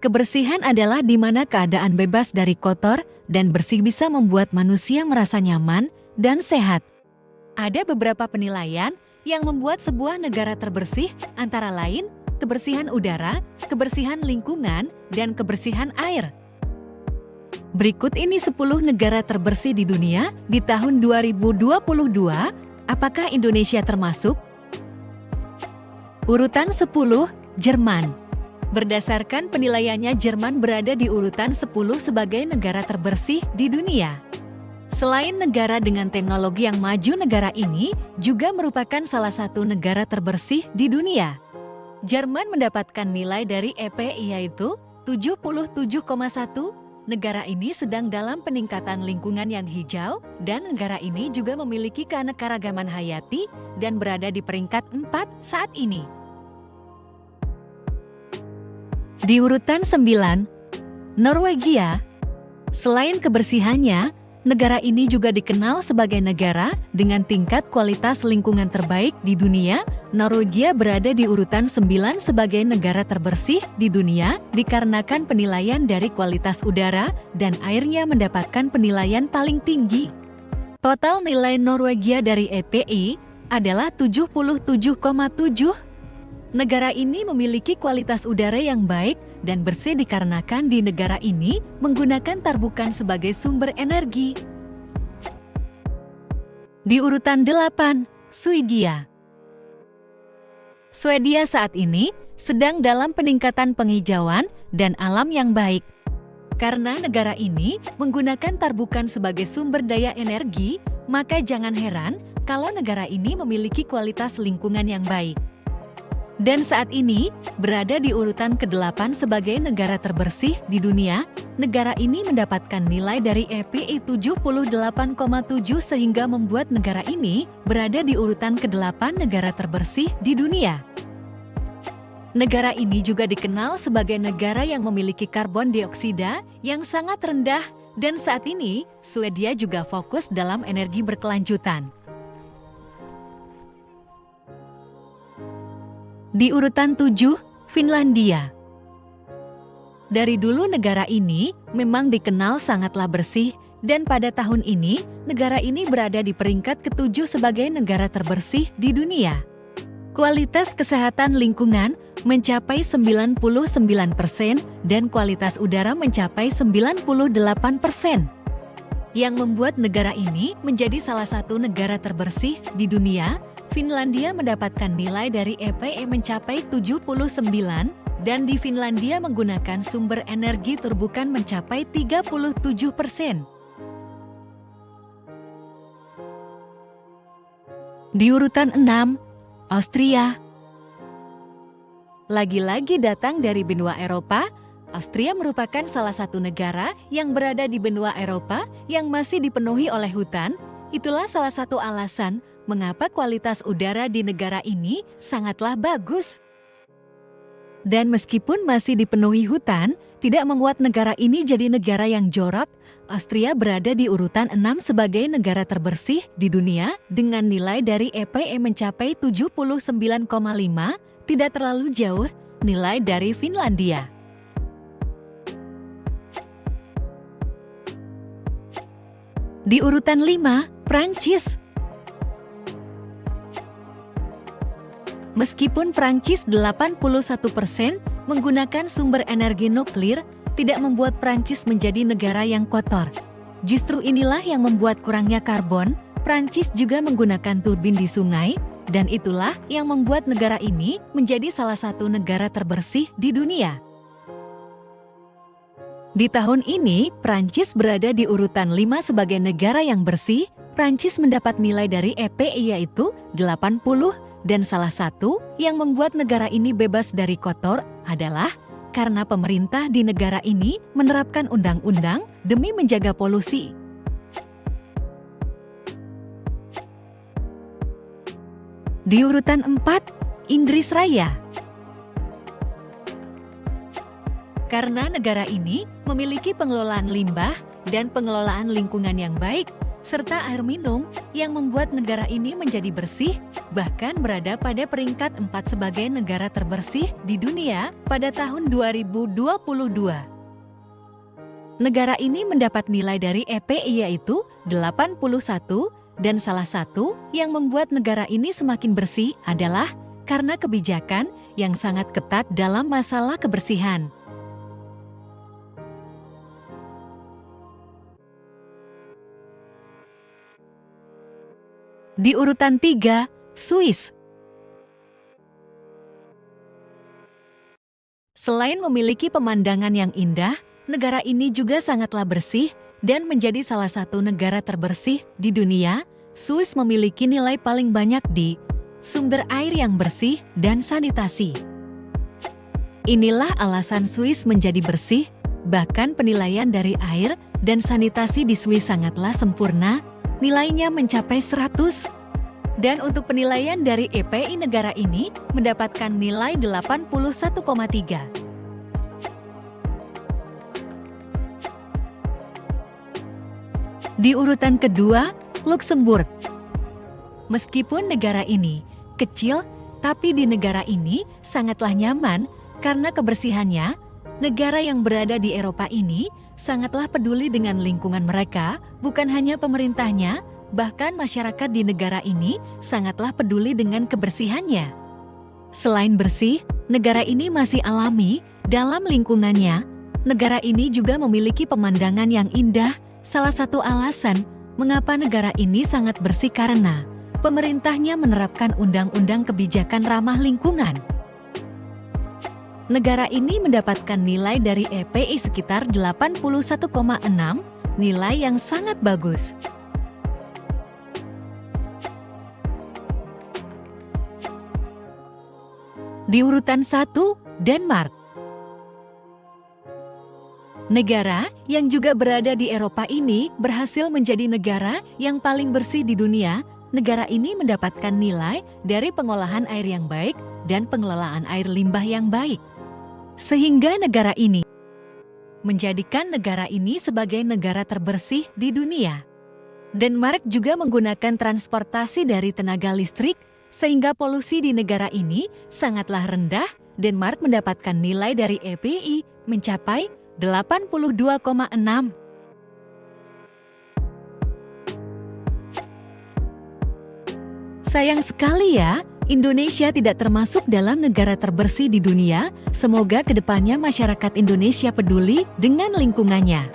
Kebersihan adalah di mana keadaan bebas dari kotor dan bersih bisa membuat manusia merasa nyaman dan sehat. Ada beberapa penilaian yang membuat sebuah negara terbersih, antara lain kebersihan udara, kebersihan lingkungan, dan kebersihan air. Berikut ini 10 negara terbersih di dunia di tahun 2022. Apakah Indonesia termasuk? Urutan 10, Jerman. Berdasarkan penilaiannya, Jerman berada di urutan 10 sebagai negara terbersih di dunia. Selain negara dengan teknologi yang maju, negara ini juga merupakan salah satu negara terbersih di dunia. Jerman mendapatkan nilai dari EPI yaitu 77,1. Negara ini sedang dalam peningkatan lingkungan yang hijau, dan negara ini juga memiliki keanekaragaman hayati dan berada di peringkat 4 saat ini. Di urutan 9, Norwegia. Selain kebersihannya, negara ini juga dikenal sebagai negara dengan tingkat kualitas lingkungan terbaik di dunia. Norwegia berada di urutan 9 sebagai negara terbersih di dunia dikarenakan penilaian dari kualitas udara dan airnya mendapatkan penilaian paling tinggi. Total nilai Norwegia dari EPI adalah 77,7. Negara ini memiliki kualitas udara yang baik dan bersih dikarenakan di negara ini menggunakan terbukan sebagai sumber energi. Di urutan 8, Swedia. Swedia saat ini sedang dalam peningkatan penghijauan dan alam yang baik. Karena negara ini menggunakan terbukan sebagai sumber daya energi, maka jangan heran kalau negara ini memiliki kualitas lingkungan yang baik. Dan saat ini berada di urutan ke-8 sebagai negara terbersih di dunia. Negara ini mendapatkan nilai dari EPI 78,7 sehingga membuat negara ini berada di urutan ke-8 negara terbersih di dunia. Negara ini juga dikenal sebagai negara yang memiliki karbon dioksida yang sangat rendah, dan saat ini Swedia juga fokus dalam energi berkelanjutan. Di urutan 7, Finlandia. Dari dulu negara ini memang dikenal sangatlah bersih, dan pada tahun ini negara ini berada di peringkat ke-7 sebagai negara terbersih di dunia. Kualitas kesehatan lingkungan mencapai 99% dan kualitas udara mencapai 98%. Yang membuat negara ini menjadi salah satu negara terbersih di dunia. Finlandia mendapatkan nilai dari EPE mencapai 79, dan di Finlandia menggunakan sumber energi terbukan mencapai 37%. Di urutan 6, Austria. Lagi-lagi datang dari benua Eropa, Austria merupakan salah satu negara yang berada di benua Eropa yang masih dipenuhi oleh hutan. Itulah salah satu alasan mengapa kualitas udara di negara ini sangatlah bagus. Dan meskipun masih dipenuhi hutan, tidak membuat negara ini jadi negara yang jorok. Austria berada di urutan 6 sebagai negara terbersih di dunia dengan nilai dari EPE mencapai 79,5, tidak terlalu jauh nilai dari Finlandia. Di urutan 5, Prancis. Meskipun Prancis 81% menggunakan sumber energi nuklir, tidak membuat Prancis menjadi negara yang kotor. Justru inilah yang membuat kurangnya karbon. Prancis juga menggunakan turbin di sungai, dan itulah yang membuat negara ini menjadi salah satu negara terbersih di dunia. Di tahun ini, Prancis berada di urutan 5 sebagai negara yang bersih. Prancis mendapat nilai dari EPI yaitu 80, dan salah satu yang membuat negara ini bebas dari kotor adalah karena pemerintah di negara ini menerapkan undang-undang demi menjaga polusi. Di urutan 4, Inggris Raya. Karena negara ini memiliki pengelolaan limbah dan pengelolaan lingkungan yang baik, serta air minum yang membuat negara ini menjadi bersih, bahkan berada pada peringkat 4 sebagai negara terbersih di dunia pada tahun 2022. Negara ini mendapat nilai dari EPI yaitu 81, dan salah satu yang membuat negara ini semakin bersih adalah karena kebijakan yang sangat ketat dalam masalah kebersihan. Di urutan 3, Swiss. Selain memiliki pemandangan yang indah, negara ini juga sangatlah bersih dan menjadi salah satu negara terbersih di dunia. Swiss memiliki nilai paling banyak di sumber air yang bersih dan sanitasi. Inilah alasan Swiss menjadi bersih, bahkan penilaian dari air dan sanitasi di Swiss sangatlah sempurna, nilainya mencapai 100. Dan untuk penilaian dari EPI negara ini mendapatkan nilai 81,3. Di urutan kedua, Luxembourg. Meskipun negara ini kecil, tapi di negara ini sangatlah nyaman karena kebersihannya. Negara yang berada di Eropa ini sangatlah peduli dengan lingkungan mereka, bukan hanya pemerintahnya, bahkan masyarakat di negara ini sangatlah peduli dengan kebersihannya. Selain bersih, negara ini masih alami dalam lingkungannya. Negara ini juga memiliki pemandangan yang indah. Salah satu alasan mengapa negara ini sangat bersih karena pemerintahnya menerapkan undang-undang kebijakan ramah lingkungan. Negara ini mendapatkan nilai dari EPI sekitar 81,6, nilai yang sangat bagus. Di urutan 1, Denmark. Negara yang juga berada di Eropa ini berhasil menjadi negara yang paling bersih di dunia. Negara ini mendapatkan nilai dari pengolahan air yang baik dan pengelolaan air limbah yang baik. Sehingga negara ini menjadikan negara ini sebagai negara terbersih di dunia. Denmark juga menggunakan transportasi dari tenaga listrik, sehingga polusi di negara ini sangatlah rendah. Denmark mendapatkan nilai dari EPI mencapai 82,6. Sayang sekali ya, Indonesia tidak termasuk dalam negara terbersih di dunia. Semoga kedepannya masyarakat Indonesia peduli dengan lingkungannya.